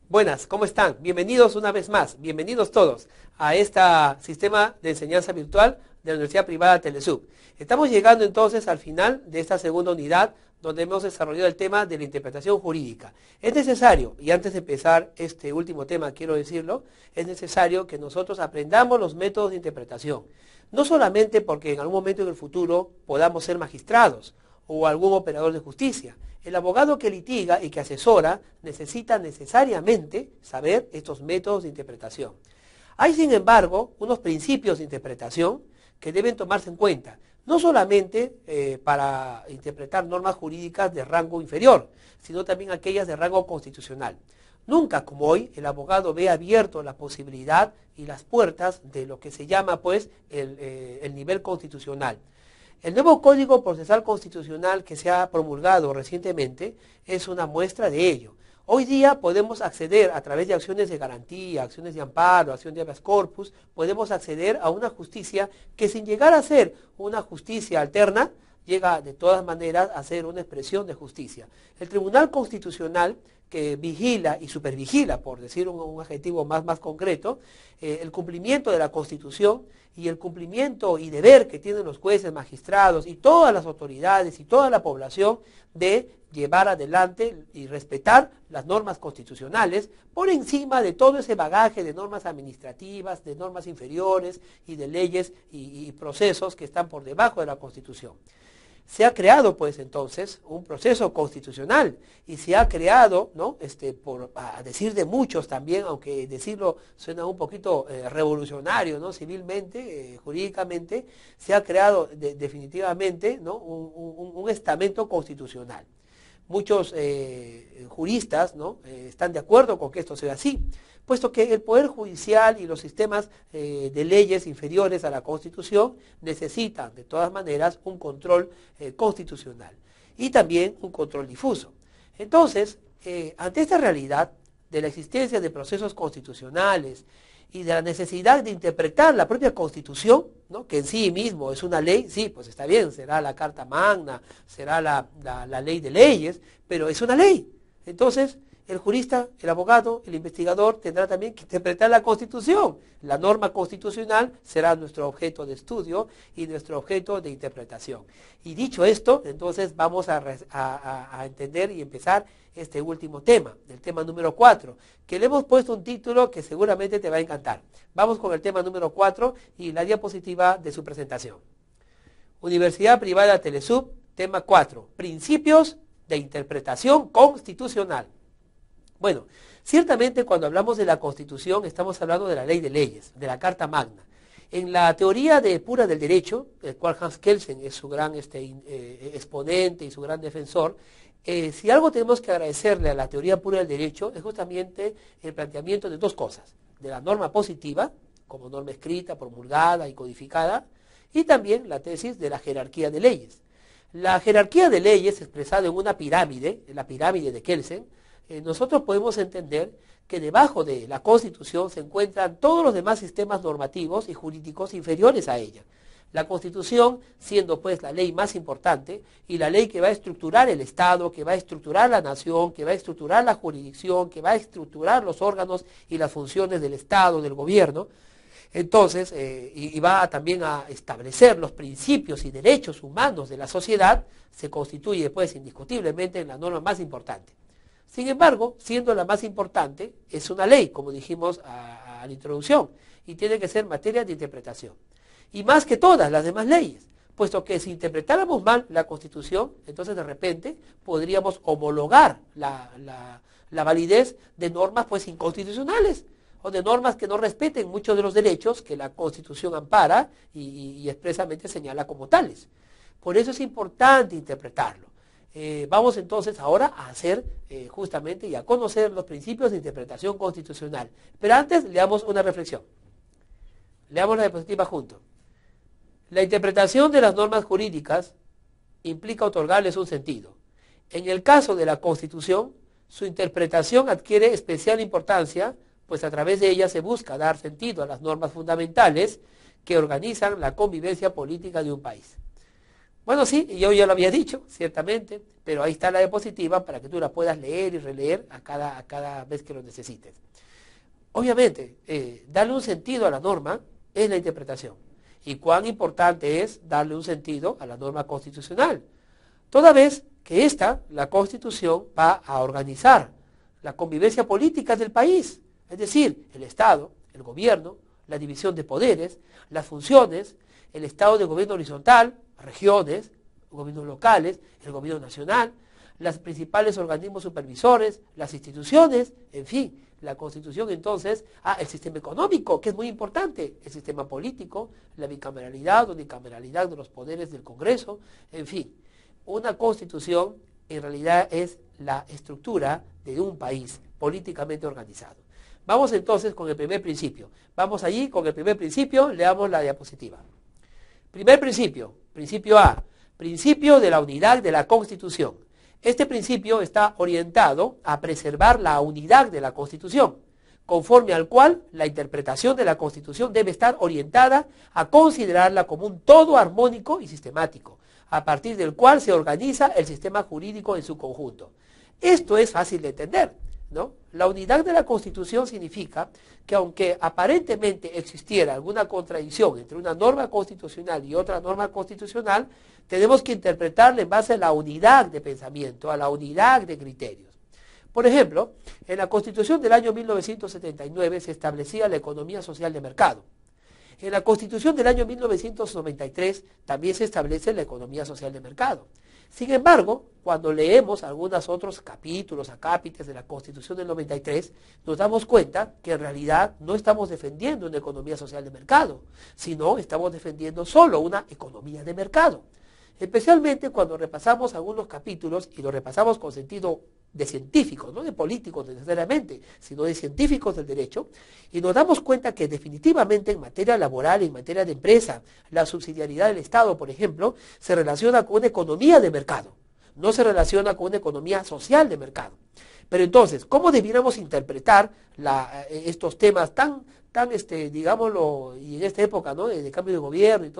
Buenas, ¿cómo están? Bienvenidos una vez más, bienvenidos todos a este sistema de enseñanza virtual de la Universidad Privada Telesub. Estamos llegando entonces al final de esta segunda unidad donde hemos desarrollado el tema de la interpretación jurídica. Es necesario, y antes de empezar este último tema quiero decirlo, es necesario que nosotros aprendamos los métodos de interpretación. No solamente porque en algún momento en el futuro podamos ser magistrados o algún operador de justicia. El abogado que litiga y que asesora necesita necesariamente saber estos métodos de interpretación. Hay, sin embargo, unos principios de interpretación que deben tomarse en cuenta, no solamente para interpretar normas jurídicas de rango inferior, sino también aquellas de rango constitucional. Nunca, como hoy, el abogado ve abierto la posibilidad y las puertas de lo que se llama, pues, el nivel constitucional. El nuevo Código Procesal Constitucional que se ha promulgado recientemente es una muestra de ello. Hoy día podemos acceder a través de acciones de garantía, acciones de amparo, acciones de habeas corpus, podemos acceder a una justicia que sin llegar a ser una justicia alterna, llega de todas maneras a ser una expresión de justicia. El Tribunal Constitucional que vigila y supervigila, por decir un adjetivo más concreto, el cumplimiento de la Constitución y el cumplimiento y deber que tienen los jueces, magistrados y todas las autoridades y toda la población de llevar adelante y respetar las normas constitucionales por encima de todo ese bagaje de normas administrativas, de normas inferiores y de leyes y procesos que están por debajo de la Constitución. Se ha creado, pues, entonces, un proceso constitucional y se ha creado, ¿no? A decir de muchos también, aunque decirlo suena un poquito revolucionario, ¿no? Civilmente, jurídicamente, se ha creado definitivamente, ¿no? un estamento constitucional. Muchos juristas, ¿no? Están de acuerdo con que esto sea así, puesto que el Poder Judicial y los sistemas de leyes inferiores a la Constitución necesitan, de todas maneras, un control constitucional y también un control difuso. Entonces, ante esta realidad de la existencia de procesos constitucionales y de la necesidad de interpretar la propia Constitución, ¿no? Que en sí mismo es una ley, sí, pues está bien, será la Carta Magna, será la ley de leyes, pero es una ley. Entonces, el jurista, el abogado, el investigador tendrá también que interpretar la Constitución. La norma constitucional será nuestro objeto de estudio y nuestro objeto de interpretación. Y dicho esto, entonces vamos a entender y empezar este último tema, el tema número 4, que le hemos puesto un título que seguramente te va a encantar. Vamos con el tema número 4 y la diapositiva de su presentación. Universidad Privada Telesub, tema 4, Principios de Interpretación Constitucional. Bueno, ciertamente cuando hablamos de la Constitución estamos hablando de la ley de leyes, de la Carta Magna. En la teoría pura del derecho, del cual Hans Kelsen es su gran exponente y su gran defensor, si algo tenemos que agradecerle a la teoría pura del derecho es justamente el planteamiento de dos cosas, de la norma positiva, como norma escrita, promulgada y codificada, y también la tesis de la jerarquía de leyes. La jerarquía de leyes expresada en una pirámide, en la pirámide de Kelsen, nosotros podemos entender que debajo de la Constitución se encuentran todos los demás sistemas normativos y jurídicos inferiores a ella. La Constitución siendo pues la ley más importante y la ley que va a estructurar el Estado, que va a estructurar la nación, que va a estructurar la jurisdicción, que va a estructurar los órganos y las funciones del Estado, del gobierno. Entonces, y va también a establecer los principios y derechos humanos de la sociedad, se constituye pues indiscutiblemente en la norma más importante. Sin embargo, siendo la más importante, es una ley, como dijimos a la introducción, y tiene que ser materia de interpretación. Y más que todas las demás leyes, puesto que si interpretáramos mal la Constitución, entonces de repente podríamos homologar la validez de normas pues inconstitucionales, o de normas que no respeten muchos de los derechos que la Constitución ampara y expresamente señala como tales. Por eso es importante interpretarlo. Vamos entonces ahora a hacer justamente y a conocer los principios de interpretación constitucional. Pero antes leamos una reflexión. Leamos la diapositiva juntos. La interpretación de las normas jurídicas implica otorgarles un sentido. En el caso de la Constitución, Su interpretación adquiere especial importancia, pues a través de ella se busca dar sentido a las normas fundamentales que organizan la convivencia política de un país. Bueno, sí, yo ya lo había dicho, ciertamente, pero ahí está la diapositiva para que tú la puedas leer y releer a cada vez que lo necesites. Obviamente, darle un sentido a la norma es la interpretación. Y cuán importante es darle un sentido a la norma constitucional. Toda vez que la Constitución, va a organizar la convivencia política del país, es decir, el Estado, el gobierno, la división de poderes, las funciones, el Estado de gobierno horizontal, regiones, gobiernos locales, el gobierno nacional, los principales organismos supervisores, las instituciones, en fin, la Constitución entonces, el sistema económico, que es muy importante, el sistema político, la bicameralidad o unicameralidad de los poderes del Congreso, en fin. Una Constitución en realidad es la estructura de un país políticamente organizado. Vamos entonces con el primer principio. Vamos allí con el primer principio, leamos la diapositiva. Primer principio, principio A, principio de la unidad de la Constitución. Este principio está orientado a preservar la unidad de la Constitución, conforme al cual la interpretación de la Constitución debe estar orientada a considerarla como un todo armónico y sistemático, a partir del cual se organiza el sistema jurídico en su conjunto. Esto es fácil de entender, ¿no? La unidad de la Constitución significa que aunque aparentemente existiera alguna contradicción entre una norma constitucional y otra norma constitucional, tenemos que interpretarla en base a la unidad de pensamiento, a la unidad de criterios. Por ejemplo, en la Constitución del año 1979 se establecía la economía social de mercado. En la Constitución del año 1993 también se establece la economía social de mercado. Sin embargo, cuando leemos algunos otros capítulos, acápites de la Constitución del 93, nos damos cuenta que en realidad no estamos defendiendo una economía social de mercado, sino estamos defendiendo solo una economía de mercado. Especialmente cuando repasamos algunos capítulos, y lo repasamos con sentido de científicos, no de políticos necesariamente, sino de científicos del derecho, y nos damos cuenta que definitivamente en materia laboral, en materia de empresa, la subsidiariedad del Estado, por ejemplo, se relaciona con una economía de mercado, no se relaciona con una economía social de mercado. Pero entonces, ¿cómo debiéramos interpretar estos temas tan digámoslo, y en esta época, ¿no?, de cambio de gobierno y todo?